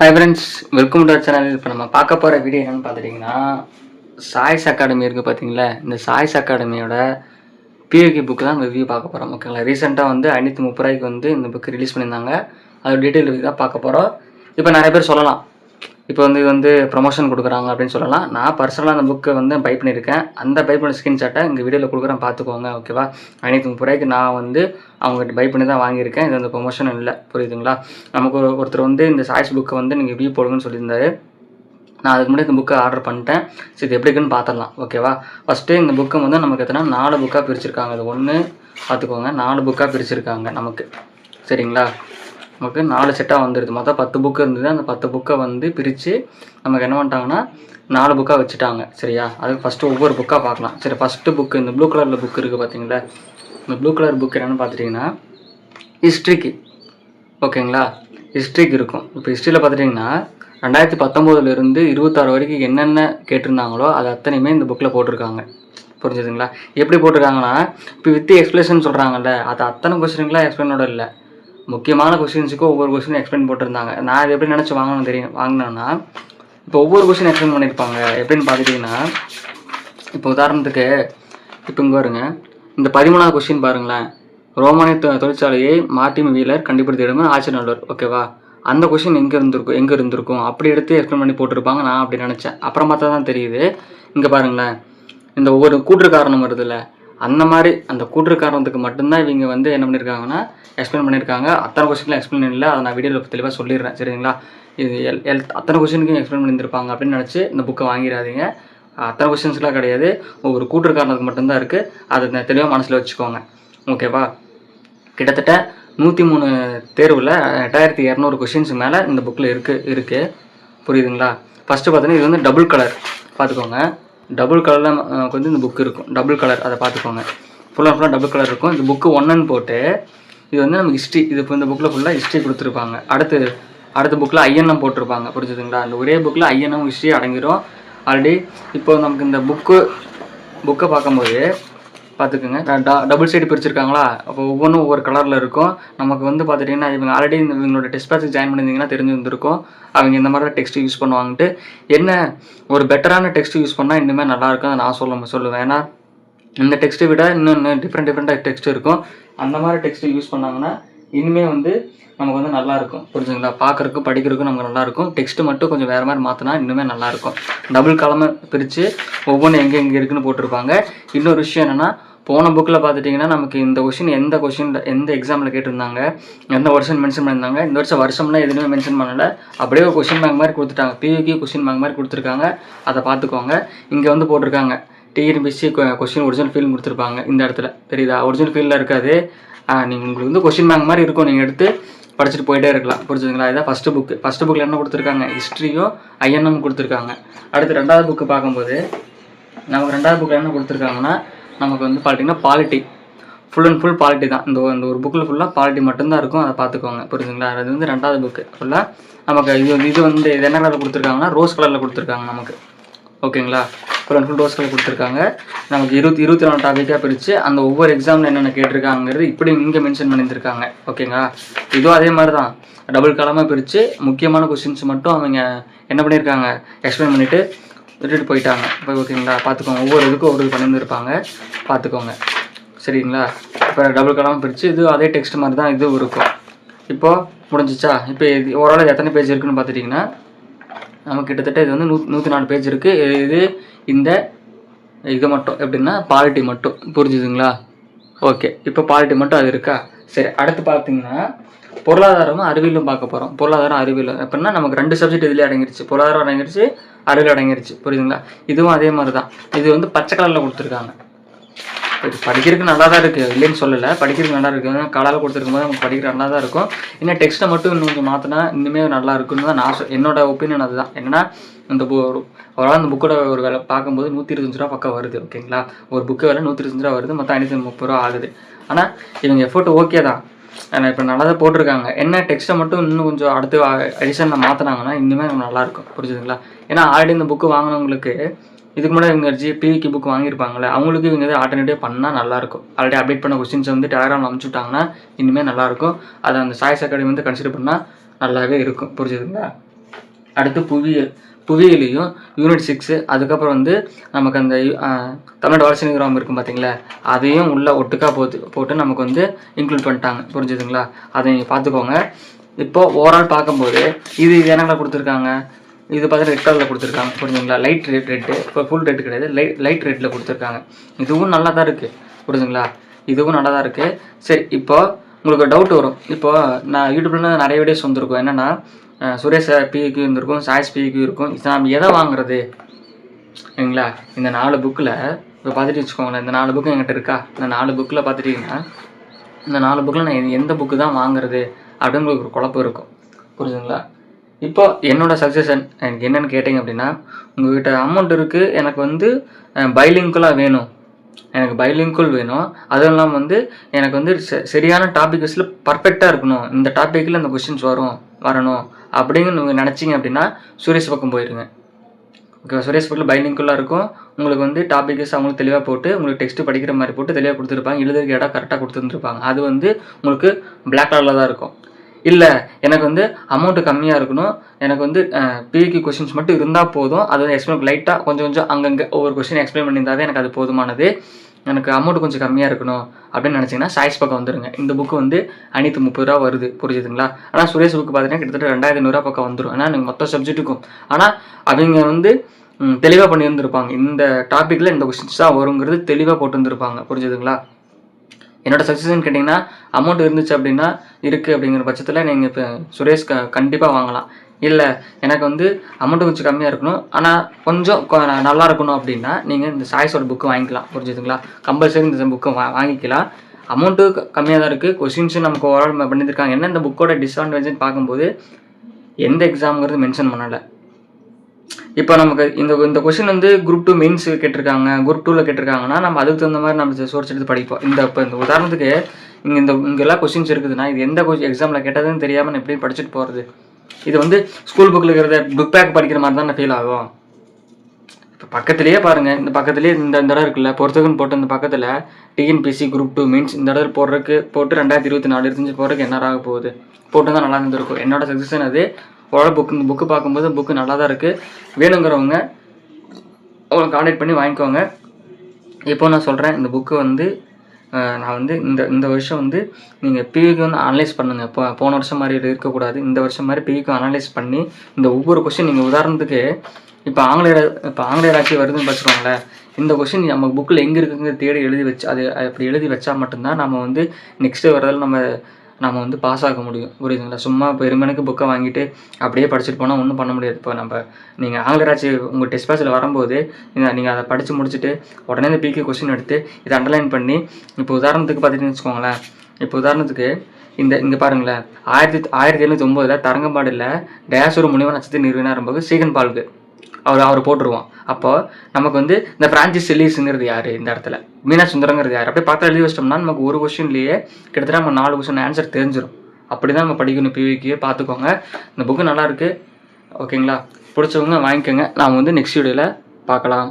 Hi friends, welcome to channel. இப்போ நம்ம பார்க்க போகிற வீடியோ என்னென்னு பார்த்துட்டிங்கன்னா, சாய்ஸ் அகாடமி இருக்குது பார்த்தீங்களா. இந்த சாய்ஸ் அகாடமியோட பிஓகே புக்கு தான் ரிவ்யூ பார்க்க போகிறோம். ஓகேங்களா. ரீசெண்டாக வந்து 530 வந்து இந்த புக்கு ரிலீஸ் பண்ணியிருந்தாங்க. அதோட டீட்டெயில் ரிவ்யூ தான் பார்க்க போகிறோம். இப்போ நிறைய பேர் சொல்லலாம், இப்போ இது வந்து ப்ரொமோஷன் கொடுக்குறாங்க அப்படின்னு சொல்லலாம். நான் பர்சனலாக அந்த புக்கை வந்து பை பண்ணியிருக்கேன். அந்த பை பண்ண ஸ்க்ரீன்ஷாட்டை இங்கே வீடியோவில் கொடுக்குறேன், பார்த்துக்கோங்க. ஓகேவா. 530 நான் வந்து அவங்ககிட்ட பை பண்ணி தான் வாங்கியிருக்கேன். இது வந்து ப்ரொமோஷன் இல்லை, புரியுதுங்களா. நமக்கு ஒருத்தர் வந்து இந்த சாய்ஸ் புக்கை வந்து நீங்கள் ரிவ்யூ போடுங்கன்னு சொல்லியிருந்தாரு. நான் அதுக்கு முன்னாடி இந்த புக்கை ஆர்டர் பண்ணிட்டேன். சரி, இது எப்படி இருக்குன்னு பார்த்துடலாம். ஓகேவா. ஃபஸ்ட்டு இந்த புக்கை வந்து நமக்கு எத்தனை 4 புக்காக பிரிச்சுருக்காங்க. இது ஒன்று பார்த்துக்கோங்க, 4 புக்காக பிரிச்சுருக்காங்க நமக்கு. சரிங்களா. நமக்கு 4 செட்டாக வந்துடுது. மொத்தம் 10 புக்கு இருந்தது. அந்த 10 புக்கை வந்து பிரித்து நமக்கு என்ன பண்ணிட்டாங்கன்னா 4 புக்காக வச்சுட்டாங்க. சரியா. அதுக்கு ஃபஸ்ட்டு ஒவ்வொரு புக்காக பார்க்கலாம். சரி, ஃபஸ்ட்டு புக்கு இந்த ப்ளூ கலரில் புக் இருக்குது பார்த்தீங்களா. இந்த ப்ளூ கலர் புக் என்னென்னு பார்த்துட்டிங்கன்னா ஹிஸ்ட்ரிக்கு. ஓகேங்களா. ஹிஸ்ட்ரிக்கு இருக்கும். இப்போ ஹிஸ்ட்ரியில் பார்த்துட்டிங்கன்னா 2019 26 வரைக்கும் என்னென்ன கேட்டிருந்தாங்களோ அது அத்தனையுமே இந்த புக்கில் போட்டிருக்காங்க. புரிஞ்சுதுங்களா. எப்படி போட்டிருக்காங்கன்னா, இப்போ வித் எக்ஸ்பிளேஷன் சொல்கிறாங்கல்ல, அது அத்தனை கொஸ்டின்லாம் எக்ஸ்பிளைனோட இல்லை. முக்கியமான கொஸ்டின்ஸுக்கும் ஒவ்வொரு கொஸ்டினும் எக்ஸ்பிளைன் போட்டிருந்தாங்க. நான் இது எப்படி நினச்சி வாங்கினேன்னா, இப்போ ஒவ்வொரு கொஸ்டின் எக்ஸ்பிளைன் பண்ணியிருப்பாங்க. எப்படின்னு பார்த்துட்டிங்கன்னா, இப்போ உதாரணத்துக்கு இப்போ இங்கே வருங்க, இந்த 13வது கொஸ்டின் பாருங்களேன். ரோமானிய தொழிற்சாலையை மார்ட்டின் வீலர் கண்டுபிடித்திடமே ஆச்சரியர். ஓகேவா. அந்த கொஸ்டின் எங்கே இருந்திருக்கும் அப்படி எடுத்து எக்ஸ்பிளைன் பண்ணி போட்டிருப்பாங்க. நான் அப்படி நினச்சேன். அப்புறம் பார்த்தா தான் தெரியுது. இங்கே பாருங்களேன், இந்த ஒவ்வொரு கூற்று காரணம் வருதுல்ல, அந்த மாதிரி அந்த கூற்று காரணத்துக்கு மட்டும்தான் இவங்க வந்து என்ன பண்ணியிருக்காங்கன்னா எக்ஸ்பிளைன் பண்ணியிருக்காங்க. அத்தனை கொஸ்டின்லாம் எக்ஸ்பிளைன் இல்லை. அதை நான் வீடியோவில் தெளிவாக சொல்லிடுறேன். சரிங்களா. இது அத்தனை கொஸ்டினுக்கும் எக்ஸ்பிளைன் பண்ணியிருப்பாங்க அப்படின்னு நினச்சி இந்த புக்கை வாங்கிடாதீங்க. அத்தனை கொஸ்டின்ஸ்லாம் கிடையாது. ஒவ்வொரு கூற்று காரணத்துக்கு மட்டும்தான் இருக்குது. அதை தெளிவாக மனசில் வச்சுக்கோங்க. ஓகேவா. கிட்டத்தட்ட 103 தேர்வில் 8200 கொஸ்டின்ஸ் மேலே இந்த புக்கில் இருக்குது. புரியுதுங்களா. ஃபஸ்ட்டு பார்த்தீங்கன்னா இது வந்து டபுள் கலர் பார்த்துக்கோங்க. டபுள் கலரில் வந்து இந்த புக் இருக்கும். டபுள் கலர் அதை பார்த்துக்கோங்க. ஃபுல்லாக டபுள் கலர் இருக்கும். இந்த புக்கு 1ன்னு போட்டு இது வந்து நமக்கு ஹிஸ்ட்ரி. இது இப்போ இந்த புக்கில் ஃபுல்லாக ஹிஸ்ட்ரி கொடுத்துருப்பாங்க. அடுத்த புக்கில் ஐஎன்எம் போட்டிருப்பாங்க. புரிஞ்சுதுங்களா. அந்த ஒரே புக்கில் ஐஎன்எம் ஹிஸ்ட்ரி அடங்கிடும். ஆல்ரெடி இப்போ நமக்கு இந்த புக்கை பார்க்கும்போது பார்த்துக்குங்க, டபுள் சைடு பிரிச்சுருக்காங்களா. அப்போ ஒவ்வொன்றும் ஒவ்வொரு கலரில் இருக்கும். நமக்கு வந்து பார்த்துட்டிங்கன்னா இவங்க ஆல்ரெடி இவங்களோட டெஸ்ட் பேட்ச் ஜாயின் பண்ணியிருந்தீங்கன்னா தெரிஞ்சுருந்துருக்கும். அவங்க இந்த மாதிரி டெக்ஸ்ட் யூஸ் பண்ணுவாங்கன்ட்டு. என்ன ஒரு பெட்டரான டெக்ஸ்ட் யூஸ் பண்ணால் இன்னுமே நல்லாயிருக்கும் நான் சொல்லுவேன். ஏன்னா இந்த டெக்ஸ்ட்டை விட இன்னும் டிஃப்ரெண்ட்டாக டெக்ஸ்ட் இருக்கும். அந்த மாதிரி டெக்ஸ்ட்டு யூஸ் பண்ணாங்கன்னா இனிமேல் வந்து நமக்கு வந்து நல்லாயிருக்கும். புரிஞ்சுங்களா. பார்க்குறதுக்கும் படிக்கிறதுக்கும் நமக்கு நல்லாயிருக்கும். டெக்ஸ்ட்டு மட்டும் கொஞ்சம் வேறு மாதிரி மாற்றினா இன்னுமே நல்லாயிருக்கும். டபுள் காலமாக பிரித்து ஒவ்வொன்றும் எங்கே இருக்குன்னு போட்டிருப்பாங்க. இன்னொரு விஷயம் என்னென்னா, போன புக்கில் பார்த்துட்டிங்கன்னா நமக்கு இந்த கொஷின் எந்த எக்ஸாமில் கேட்டிருந்தாங்க, எந்த வருஷம் மென்ஷன் பண்ணியிருந்தாங்க. இந்த வருஷம்லாம் எதுவுமே மென்ஷன் பண்ணலை. அப்படியே ஒரு கொஷின் பேங்க் மாதிரி கொடுத்துட்டாங்க. பியூகே கொஷின் பேங்க் மாதிரி கொடுத்துருக்காங்க. அதை பார்த்துக்கோங்க. இங்கே வந்து போட்டிருக்காங்க டிஎன்பிஎஸ்சி கொஷின் ஒரிஜினல் ஃபீல் கொடுத்துருப்பாங்க. இந்த இடத்துல தெரியுதா. ஒரிஜினல் ஃபீல்டில் இருக்காது. நீங்கள் உங்களுக்கு வந்து கொஷின் பேங்க் மாதிரி இருக்கும். நீங்கள் எடுத்து படிச்சுட்டு போயிட்டே இருக்கலாம். புரிஞ்சுதுங்களா. இதான் ஃபஸ்ட்டு புக்கில் என்ன கொடுத்துருக்காங்க, ஹிஸ்ட்ரியும் ஐஎன்எம் கொடுத்துருக்காங்க. அடுத்து 2வது புக்கு பார்க்கும்போது நமக்கு 2வது புக்கில் என்ன கொடுத்துருக்காங்கன்னா, நமக்கு வந்து பார்த்தீங்கன்னா polity, full and full polity தான். இந்த ஒரு புக்கில் ஃபுல்லாக பாலிட்டி மட்டும்தான் இருக்கும். அதை பார்த்துக்கோங்க. புரிஞ்சுங்களா. அது வந்து 2வது புக்கு ஃபுல்லாக நமக்கு இது வந்து இது என்ன கலரில் கொடுத்துருக்காங்கன்னா ரோஸ் கலரில் கொடுத்துருக்காங்க நமக்கு. ஓகேங்களா. Full and full rose colour கொடுத்துருக்காங்க. நமக்கு 24 டாப்பிக்காக பிரித்து அந்த ஒவ்வொரு எக்ஸாமில் என்னென்ன கேட்டிருக்காங்கிறது இப்படி இங்கே மென்ஷன் பண்ணியிருக்காங்க. ஓகேங்களா. இதுவும் அதே மாதிரி தான் டபுள் காலமாக பிரித்து முக்கியமான கொஸ்டின்ஸ் மட்டும் அவங்க என்ன பண்ணியிருக்காங்க எக்ஸ்பிளைன் பண்ணிவிட்டு விட்டுட்டு போயிட்டாங்க. இப்போ ஓகேங்களா. பார்த்துக்கோங்க. ஒவ்வொரு இதுக்கும் ஒவ்வொரு பண்ணியிருப்பாங்க. பார்த்துக்கோங்க. சரிங்களா. இப்போ டபுள் காலமாக பிரித்து இது அதே டெக்ஸ்ட் மாதிரி தான் இதுவும் இருக்கும். இப்போது முடிஞ்சிச்சா. இப்போ இது ஓரளவு எத்தனை பேஜ் இருக்குதுன்னு பார்த்துட்டிங்கன்னா நமக்கு கிட்டத்தட்ட இது வந்து 104 பேஜ் இருக்குது. இது மட்டும் எப்படின்னா பாலிட்டி மட்டும். புரிஞ்சுதுங்களா. ஓகே. இப்போ பாலிட்டி மட்டும் அது இருக்கா. சரி, அடுத்து பார்த்தீங்கன்னா பொருளாதாரமும் அறிவியலும் பார்க்க போகிறோம். பொருளாதாரம் அறிவியலும் எப்படின்னா நமக்கு 2 சப்ஜெக்ட் இதிலே அடங்கிருச்சு. பொருளாதாரம் அடங்கிருச்சு, அறிவியல் அடங்கிருச்சு. புரியுதுங்களா. இதுவும் அதே மாதிரி தான். இது வந்து பச்சை கலரில் கொடுத்துருக்காங்க. படிக்கிறதுக்கு நல்லா தான் இருக்குது, இல்லைன்னு சொல்லலை. படிக்கிறதுக்கு நல்லா இருக்குது. கலரில் கொடுத்துருக்கும் போது நமக்கு படிக்கிற நல்லா தான் இருக்கும். இன்னும் டெக்ஸ்ட்டை மட்டும் இன்னும் கொஞ்சம் மாற்றினா இன்னுமே நல்லா இருக்குன்னு தான் என்னோட ஒப்பீனியன். அதுதான் என்னென்னா, இந்த அந்த புக்கோட ஒரு விலை பார்க்கும்போது 125 ரூபா பக்கம் வருது. ஓகேங்களா. ஒரு புக்கு விலை 125 ரூபா வருது. மொத்தம் 530 ரூபா ஆகுது. ஆனால் இவங்க எஃபோர்ட் ஓகே தான். ஆனால் இப்போ நல்லா தான் போட்டிருக்காங்க. என்ன டெக்ஸ்ட்டை மட்டும் இன்னும் கொஞ்சம் அடுத்து எடிஷனில் மாற்றினாங்கன்னா இன்னுமே நல்லாயிருக்கும். புரிஞ்சுதுங்களா. ஏன்னா ஆல்ரெடி இந்த புக்கு வாங்கினவங்களுக்கு இதுக்கு முன்னாடி இவங்க பிவிக்கு புக் வாங்கியிருப்பாங்களே, அவங்களுக்கு இவங்க எதாவது ஆல்டர்னேட்டிவ் பண்ணால் நல்லாயிருக்கும். ஆல்ரெடி அப்டேட் பண்ண கொஸ்டின்ஸ் வந்து டெலகிராமில் அனுப்பிச்சுட்டாங்கன்னா இனிமேல் நல்லாயிருக்கும். அதை அந்த சாய்ஸ் அகாடமி வந்து கன்சிடர் பண்ணால் நல்லாவே இருக்கும். புரிஞ்சுதுங்களா. அடுத்து புவியியலையும் யூனிட் 6, அதுக்கப்புறம் வந்து நமக்கு அந்த தமிழ்நாடு வளர்ச்சி நிறுவனம் இருக்கும் பார்த்தீங்களா, அதையும் உள்ளே ஒட்டுக்கா போட்டு நமக்கு வந்து இன்க்ளூட் பண்ணிட்டாங்க. புரிஞ்சுதுங்களா? அதை நீங்கள் பார்த்துக்கோங்க. இப்போது ஓவரால் பார்க்கும்போது இது என்னென்ன கொடுத்துருக்காங்க, இது பார்த்தீங்கன்னா ரெட் கலரில் கொடுத்துருக்காங்க. புரிஞ்சுங்களா? லைட் ரெட்டு, இப்போ ஃபுல் ரெட்டு கிடையாது, லைட் ரெட்டில் கொடுத்துருக்காங்க. இதுவும் நல்லா தான் இருக்குது. புரிஞ்சுங்களா? இதுவும் நல்லா தான் இருக்குது. சரி, இப்போ உங்களுக்கு டவுட் வரும். இப்போது நான் யூடியூப்ல நிறைய வீடியோஸ் வந்துருக்கும். என்னென்னா சுரேஷ் பிக்கு இருந்திருக்கும், சாய்ஸ் பிக்கு இருக்கும். இது நம்ம எதை வாங்குறது சரிங்களா? இந்த 4 புக்கில் இப்போ பார்த்துட்டு வச்சுக்கோங்களேன். இந்த 4 புக்கு என்கிட்ட இருக்கா? இந்த 4 புக்கில் பார்த்துட்டிங்கன்னா இந்த 4 புக்கில் நான் எந்த புக்கு தான் வாங்குறது அப்படின்னு உங்களுக்கு ஒரு குழப்பம் இருக்கும். புரியுதுங்களா? இப்போ என்னோடய சஜஷன் எனக்கு என்னென்னு கேட்டிங்க அப்படின்னா, உங்கள்கிட்ட அமௌண்ட் இருக்குது, எனக்கு வந்து பைலிங்குலாக வேணும், எனக்கு பைலிங்குல் வேணும், அதுவும் இல்லாமல் வந்து எனக்கு வந்து சரியான டாபிக் வைஸில் பர்ஃபெக்டாக இருக்கணும், இந்த டாப்பிக்கில் இந்த கொஷின்ஸ் வரணும் அப்படின்னு நீங்கள் நினச்சிங்க அப்படின்னா சுரேஷ் பக்கம் போயிருங்க. ஓகே, சுரேஷ் பக்கத்தில் பைலிங்குலாக இருக்கும். உங்களுக்கு வந்து டாபிக் வைஸ் அவங்களுக்கு தெளிவாக போட்டு உங்களுக்கு டெக்ஸ்ட்டு படிக்கிற மாதிரி போட்டு தெளிவாக கொடுத்துருப்பாங்க. எழுதுறதுக்கு இடம் கரெக்டாக கொடுத்துருந்துருப்பாங்க. அது வந்து உங்களுக்கு பிளாக் கலரில் தான் இருக்கும். இல்லை எனக்கு வந்து அமௌண்ட்டு கம்மியாக இருக்கணும், எனக்கு வந்து பிவிக்கு கொஷின்ஸ் மட்டும் இருந்தால் போதும், அது வந்து எக்ஸ்பிளைன் லைட்டாக கொஞ்சம் அங்கங்கே ஒவ்வொரு கொஷின் எக்ஸ்பிளைன் பண்ணியிருந்தாவே எனக்கு அது போதுமானது, எனக்கு அமௌண்ட் கொஞ்சம் கம்மியாக இருக்கணும் அப்படின்னு நினச்சிங்கன்னா சாய்ஸ் பக்கம் வந்துடுங்க. இந்த புக்கு வந்து 530 வருது. புரியுதுங்களா? ஆனால் சுரேஷ் புக்கு பார்த்தீங்கன்னா கிட்டத்தட்ட 2500 பக்கம் வந்துடும். ஏன்னா எனக்கு மொத்த சப்ஜெக்ட்டுக்கும். ஆனால் அவங்க வந்து தெளிவாக பண்ணியிருந்துருப்பாங்க. இந்த டாப்பிக்கில் இந்த கொஷின்ஸ் தான் வருங்கிறது தெளிவாக போட்டுருந்துருப்பாங்க. புரிஞ்சுதுங்களா? என்னோடய சஜஷன் கேட்டிங்கன்னா, அமௌண்ட் இருந்துச்சு அப்படின்னா இருக்குது அப்படிங்கிற பட்சத்தில் நீங்கள் இப்போ சுரேஷ் கண்டிப்பாக வாங்கலாம். இல்லை எனக்கு வந்து அமௌண்ட்டு கொஞ்சம் கம்மியாக இருக்கணும், ஆனால் கொஞ்சம் நல்லா இருக்கணும் அப்படின்னா நீங்கள் இந்த சாய்ஸோட புக்கு வாங்கிக்கலாம். புரிஞ்சுதுங்களா? கம்பல்சரி இந்த புக்கை வாங்கிக்கலாம். அமௌண்ட்டு கம்மியாக தான் இருக்குது, கொஷின்ஸும் நமக்கு ஓவரால் பண்ணியிருக்காங்க. என்ன இந்த புக்கோட டிஸ்அட்வான்டேஜ்னு பார்க்கும்போது எந்த எக்ஸாமுங்கிறது மென்ஷன் பண்ணலை. இப்போ நமக்கு இந்த கொஷின் வந்து குரூப் 2 மெயின்ஸ் கேட்டிருக்காங்க, குரூப் 2ல் கேட்டிருக்காங்கன்னா நம்ம அதுக்கு தகுந்த மாதிரி நம்ம சோர்ஸ் எடுத்து படிப்போம். இப்போ இந்த உதாரணத்துக்கு இங்கெல்லாம் கொஷின்ஸ் இருக்குதுன்னா இது எந்த எக்ஸாமில் கேட்டதுன்னு தெரியாமல் நான் எப்படி படிச்சுட்டு போகிறது? இது வந்து ஸ்கூல் புக்கில் இருக்கிறத புக் பேக் படிக்கிற மாதிரி தான் ஃபீல் ஆகும். இப்போ பக்கத்துலேயே பாருங்கள், இந்த பக்கத்துலேயே இந்த இடம் இருக்குல்ல, பொறுத்துக்குன்னு போட்டு இந்த பக்கத்தில் டிஎன்பிசி குரூப் 2 மெயின்ஸ் இந்த இடத்துல போட்டு 2024 இருந்துச்சு போகிறதுக்கு என்ன ஆக போகுது? போட்டு தான் நல்லா இருந்திருக்கும். என்னோட சஜஷன் அது. ஓரளவு இந்த புக்கு பார்க்கும்போது புக்கு நல்லா தான் இருக்குது. வேணுங்கிறவங்க அவங்களை கான்டாக்ட் பண்ணி வாங்கிக்கோங்க. இப்போ நான் சொல்கிறேன், இந்த புக்கு வந்து நான் வந்து இந்த வருஷம் வந்து நீங்கள் பிவிக்கு வந்து அனலைஸ் பண்ணுங்கள். போன வருஷம் மாதிரி இருக்கக்கூடாது, இந்த வருஷம் மாதிரி பிவிக்கு அனலைஸ் பண்ணி இந்த ஒவ்வொரு கொஷின் நீங்கள் உதாரணத்துக்கு இப்போ ஆங்கிலேயராட்சி வருதுன்னு வச்சுக்கோங்களேன். இந்த கொஷின் நம்ம புக்கில் எங்கே இருக்குங்க தேடி எழுதி வச்சு அது அப்படி எழுதி வச்சா மட்டும்தான் நம்ம வந்து நெக்ஸ்ட்டு வரதில் நம்ம வந்து பாஸ் ஆக முடியும். புரியுதுங்களா? சும்மா பெருமனுக்கு புக்கை வாங்கிட்டு அப்படியே படிச்சுட்டு போனால் ஒன்றும் பண்ண முடியாது. இப்போ நீங்கள் ஆங்கிலேயராட்சி உங்கள் டெஸ்ட் பேஸில் வரும்போது நீங்கள் அதை படித்து முடிச்சுட்டு உடனே இந்த பிகே கொஸ்டின் எடுத்து இதை அண்டர்லைன் பண்ணி இப்போ உதாரணத்துக்கு பார்த்துட்டுன்னு வச்சுக்கோங்களேன். இப்போ உதாரணத்துக்கு இங்கே பாருங்களேன், 1709 தரங்கம்பாடில் டேசூர் முனிவர் நட்சத்திர நிறுவனர் என்பது சீகன் பால்கு அவர் போட்டுருவோம். அப்போ நமக்கு வந்து இந்த பிரான்சிஸ் செல்லிஸுங்கிறது யார், இந்த இடத்துல மீனா சுந்தரங்கிறது யார், அப்படியே பார்த்து எழுதி வச்சிட்டோம்னா நமக்கு ஒரு கொஸ்டின்லேயே கிட்டத்தட்ட நம்ம 4 கொஸ்டின் ஆன்சர் தெரிஞ்சிடும். அப்படி தான் நம்ம படிக்கணும். பிவிக்கே பார்த்துக்கோங்க. இந்த புக்கு நல்லாயிருக்கு. ஓகேங்களா? பிடிச்சவங்க வாங்கிக்கோங்க. நாம் வந்து நெக்ஸ்ட் வீடியோவில் பார்க்கலாம்.